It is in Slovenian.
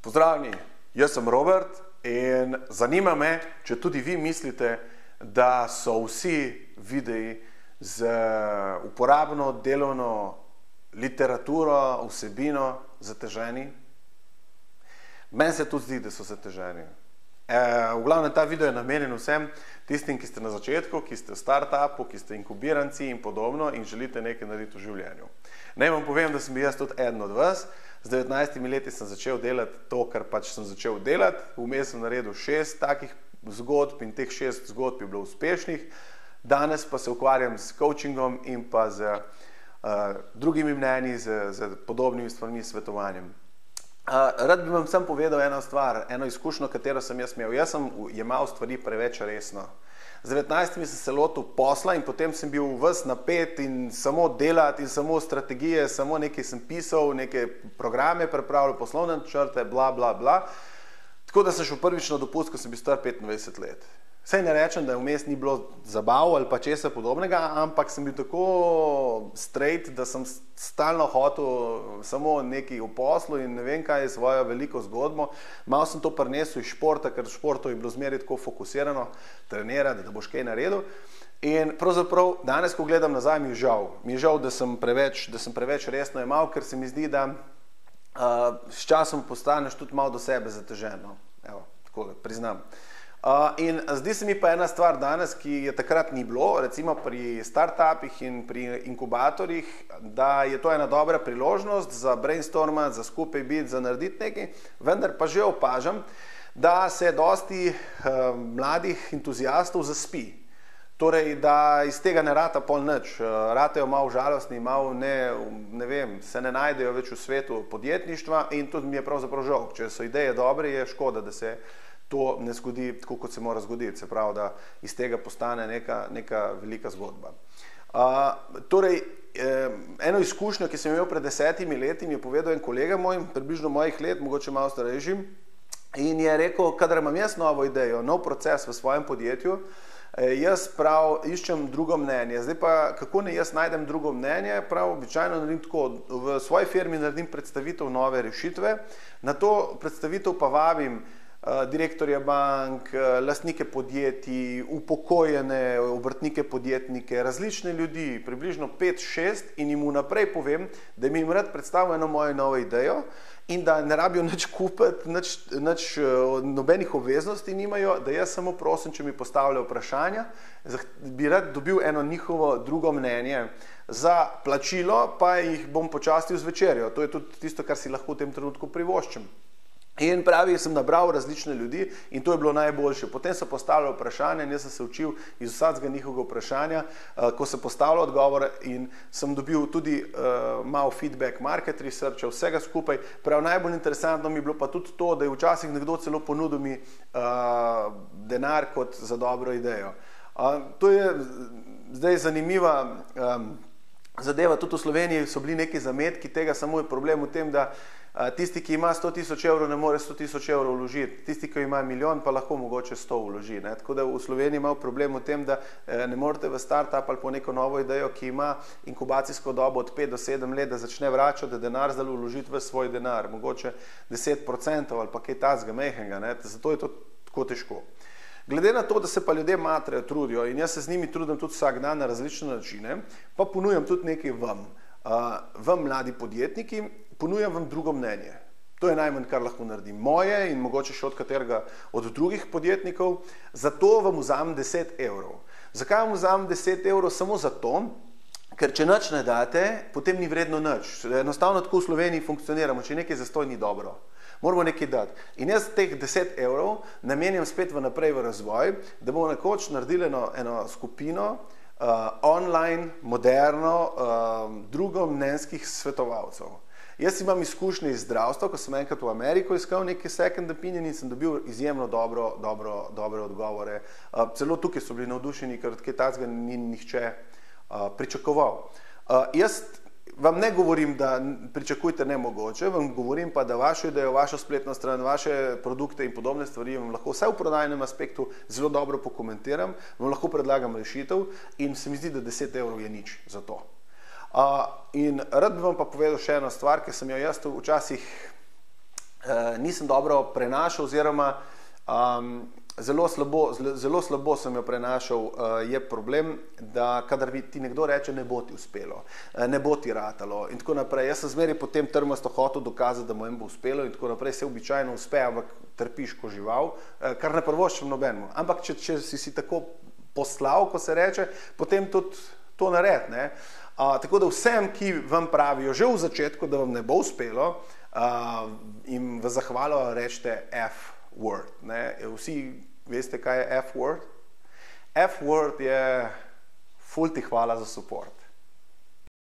Pozdravljeni, jaz sem Robert in zanima me, če tudi vi mislite, da so vsi videi z uporabno delovno literaturo, vsebino zateženi. Meni se tudi zdi, da so zateženi. V glavnem ta video je namenjen vsem tistim, ki ste na začetku, ki ste v startupu, ki ste inkubiranci in podobno in želite nekaj narediti v življenju. Naj vam povem, da sem bil jaz tudi eden od vas. Z 19 leti sem začel delati to, kar pač sem začel delati. Vmes sem naredil 6 takih zgodb in teh 6 zgodb je bilo uspešnih. Danes pa se ukvarjam s coachingom in pa z drugimi mnenji, z podobnimi stvarmi, svetovanjem. Rad bi vam sem povedal eno stvar, eno izkušnjo, katero sem jaz imel. Jaz sem jemal stvari preveč resno. Z 19 sem se lotil posla in potem sem bil ves napet in samo delati in samo strategije, samo nekaj sem pisal, neke programe pripravljal, poslovne načrte, bla, bla, bla. Tako da sem šel prvič na dopust, ko sem bil star 25 let. Saj ne rečem, da vmes ni bilo zabav ali pa česa podobnega, ampak sem bil tako straight, da sem stalno hotel samo nekaj v poslu in ne vem kaj je svojo veliko zgodbo. Malo sem to prinesel iz športa, ker v športu je bilo zmeraj tako fokusirano, trenirati, da boš kaj naredil. In pravzaprav danes, ko gledam nazaj, mi je žal. Mi je žal, da sem preveč resno jemal, ker se mi zdi, da s časom postaneš tudi malo do sebe zatežen. Evo, tako priznam. In zdi se mi pa ena stvar danes, ki je takrat ni bilo, recimo pri startupih in pri inkubatorjih, da je to ena dobra priložnost za brainstormati, za skupaj biti, za narediti nekaj, vendar pa že opažam, da se dosti mladih entuzijastov zaspi. Torej, da iz tega ne rata pol nič, ratejo malo žalostni, malo ne vem, se ne najdejo več v svetu podjetništva in tudi mi je pravzaprav žal. Če so ideje dobre, je škoda, da se to ne zgodi tako, kot se mora zgoditi, se pravi, da iz tega postane neka velika zgodba. Torej, eno izkušnjo, ki sem imel pred 10 leti, mi je povedal en kolega moj, približno mojih let, mogoče malo starejši, in je rekel, kadar imam jaz novo idejo, nov proces v svojem podjetju, jaz prav iščem drugo mnenje. Zdaj pa, kako ne jaz najdem drugo mnenje, prav običajno naredim tako, v svoji firmi naredim predstavitev nove rešitve, na to predstavitev pa vabim direktorja bank, lastnike podjetij, upokojene, obrtnike, podjetnike, različne ljudi, približno 5-6 in jim vnaprej povem, da jim rad predstavim eno mojo novo idejo in da ne rabijo nič kupiti, nobenih obveznosti nimajo, da jaz samo prosim, če mi postavljajo vprašanja, bi rad dobil eno njihovo drugo mnenje. Za plačilo pa jih bom počastil z večerjo. To je tudi tisto, kar si lahko v tem trenutku privoščim. In pravi, sem nabral različne ljudi in to je bilo najboljše. Potem so postavljali vprašanja in jaz sem se učil iz vsakega njihovega vprašanja, ko se postavlja odgovor in sem dobil tudi malo feedback, market research, vsega skupaj. Prav najbolj interesantno mi je bilo pa tudi to, da je včasih nekdo celo ponudil mi denar kot za dobro idejo. To je zdaj zanimiva zadeva, tudi v Sloveniji so bili neki zametki tega, samo je problem v tem, da tisti, ki ima 100 000 evrov, ne more 100 000 evrov vložiti. Tisti, ki ima milijon, pa lahko mogoče 100 vloži. Tako da v Sloveniji ima problem v tem, da ne morete v startup ali po neko novo idejo, ki ima inkubacijsko dobo od 5 do 7 let, da začne vračati denar, zdaj vložiti v svoj denar. Mogoče 10% ali pa kaj tazga mehanga. Zato je to tako težko. Glede na to, da se pa ljudje matrejo, trudijo in jaz se z njimi trudim tudi vsak dan na različne načine, pa ponujam tudi nekaj vam. Vam, mladi podjetniki, ponujam vam drugo mnenje. To je najmanj, kar lahko naredim. Moje in mogoče še od katerega od drugih podjetnikov. Zato vam vzamem 10 evrov. Zakaj vam vzamem 10 evrov? Samo zato, ker če nič ne date, potem ni vredno nič. Enostavno tako v Sloveniji funkcioniramo. Če nekaj zastonj ni dobro. Moramo nekaj dati. In jaz teh 10 evrov namenjam spet naprej v razvoj, da bomo nekoč naredili eno skupino online, moderno, drugomnenjskih svetovalcev. Jaz imam izkušnje iz zdravstva, ko sem enkrat v Ameriko iskal neki second opinion in sem dobil izjemno dobre odgovore. Celo tukaj so bili navdušeni, ker kaj takega ni nihče pričakoval. Jaz vam ne govorim, da pričakujte nemogoče, vam govorim pa, da vašo idejo, vašo spletno stran, vaše produkte in podobne stvari vam lahko vsaj v prodajnem aspektu zelo dobro pokomentiram, vam lahko predlagam rešitev in se mi zdi, da 10 evrov je nič za to. In rad bi vam pa povedal še eno stvar, ki sem jo jaz včasih nisem dobro prenašal, oziroma zelo slabo sem jo prenašal, je problem, da kadar ti nekdo reče, ne bo ti uspelo, ne bo ti ratalo in tako naprej. Jaz sem zmeraj potem trmasto hotel dokazati, da mu bo uspelo in tako naprej, se običajno uspe, ampak trpiš ko žival, kar ne prvoščim nobenemu. Ampak če si tako poslal, ko se reče, potem tudi to naredi, ne. Tako da vsem, ki vam pravijo že v začetku, da vam ne bo uspelo, in v zahvalo rečete F-word, ne. Vsi veste, kaj je F-word? F-word je ful ti hvala za support.